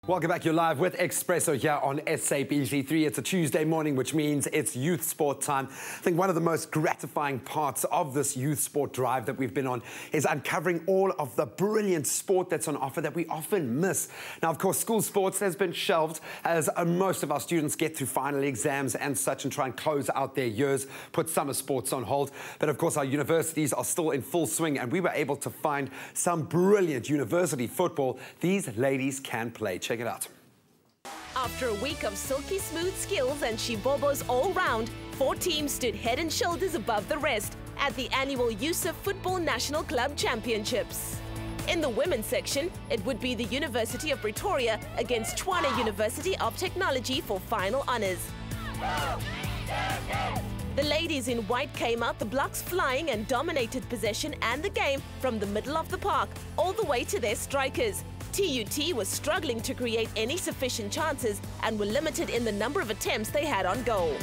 Welcome back. You're live with Expresso here on SABC3. It's a Tuesday morning, which means it's youth sport time. I think one of the most gratifying parts of this youth sport drive that we've been on is uncovering all of the brilliant sport that's on offer that we often miss. Now, of course, school sports has been shelved as most of our students get through final exams and such and try and close out their years, put summer sports on hold. But of course, our universities are still in full swing, and we were able to find some brilliant university football these ladies can play. Check it out. After a week of silky smooth skills and shibobos all round, 4 teams stood head and shoulders above the rest at the annual USSA Football National Club Championships. In the women's section, it would be the University of Pretoria against Tshwane University of Technology for final honours. The ladies in white came out the blocks flying and dominated possession and the game from the middle of the park all the way to their strikers. TUT was struggling to create any sufficient chances and were limited in the number of attempts they had on goal.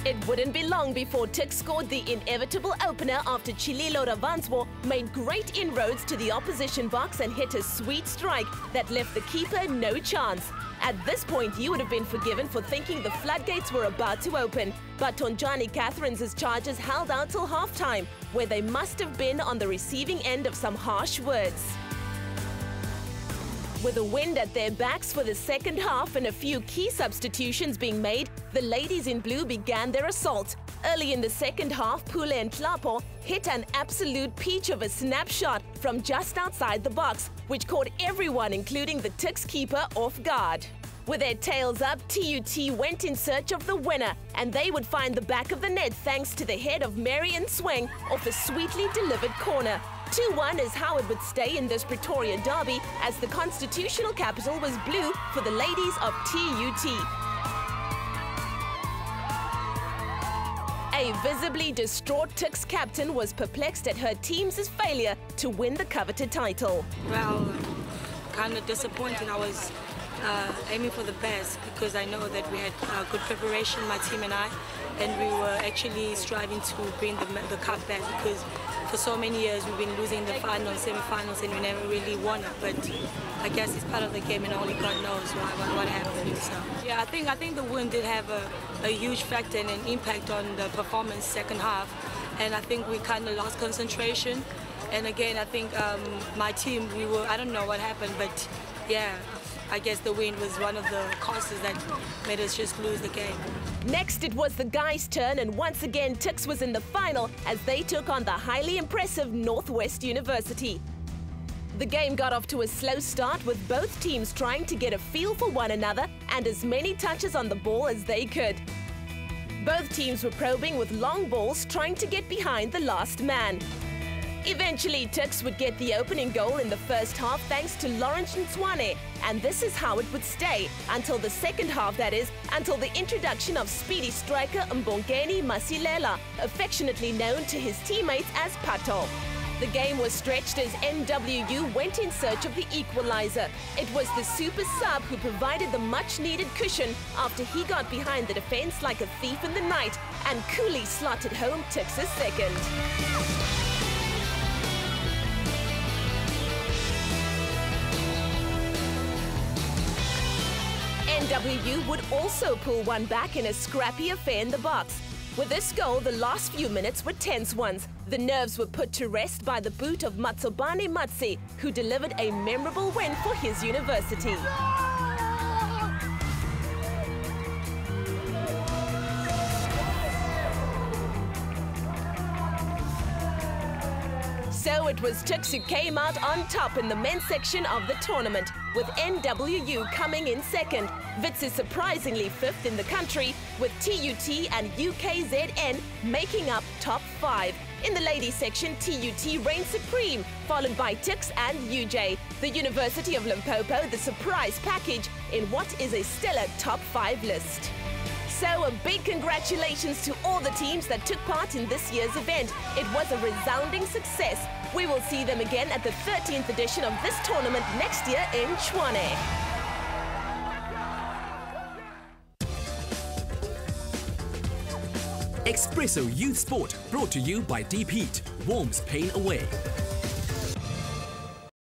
It wouldn't be long before Tuks scored the inevitable opener after Chililo Ravanswo made great inroads to the opposition box and hit a sweet strike that left the keeper no chance. At this point, you would have been forgiven for thinking the floodgates were about to open. But Tonjani Catherine's charges held out till half-time, where they must have been on the receiving end of some harsh words. With the wind at their backs for the second half and a few key substitutions being made, the ladies in blue began their assault. Early in the second half, Pule and Tlapo hit an absolute peach of a snapshot from just outside the box, which caught everyone, including the Tuks keeper, off guard. With their tails up, TUT went in search of the winner, and they would find the back of the net thanks to the head of Marion Swing off a sweetly delivered corner. 2-1 is how it would stay in this Pretoria derby, as the constitutional capital was blue for the ladies of TUT. A visibly distraught Tuks captain was perplexed at her team's failure to win the coveted title. Well, kind of disappointed. I was aiming for the best because I know that we had good preparation, my team and I, and we were actually striving to bring the cup back because for so many years we've been losing the finals, semi-finals, and we never really won it. But I guess it's part of the game, and only God knows what happened. So yeah, I think the win did have a huge factor and an impact on the performance second half, and I think we kind of lost concentration. And again, I think my team, I don't know what happened, but yeah, I guess the win was one of the causes that made us just lose the game. Next, it was the guys' turn, and once again, Tuks was in the final as they took on the highly impressive Northwest University. The game got off to a slow start, with both teams trying to get a feel for one another and as many touches on the ball as they could. Both teams were probing with long balls, trying to get behind the last man. Eventually, Tuks would get the opening goal in the first half thanks to Lawrence Tshwane, and this is how it would stay until the second half, that is, until the introduction of speedy striker Mbongeni Masilela, affectionately known to his teammates as Pato. The game was stretched as NWU went in search of the equalizer. It was the super sub who provided the much-needed cushion after he got behind the defense like a thief in the night and coolly slotted home Tuks' second. NWU would also pull one back in a scrappy affair in the box. With this goal, the last few minutes were tense ones. The nerves were put to rest by the boot of Matsobane Matsi, who delivered a memorable win for his university. So it was Tuks who came out on top in the men's section of the tournament, with NWU coming in second. Wits is surprisingly 5th in the country, with TUT and UKZN making up top 5. In the ladies section, TUT reigned supreme, followed by Tuks and UJ. The University of Limpopo, the surprise package in what is a stellar top 5 list. So a big congratulations to all the teams that took part in this year's event. It was a resounding success. We will see them again at the 13th edition of this tournament next year in Tshwane. Expresso Youth Sport, brought to you by Deep Heat, warms pain away.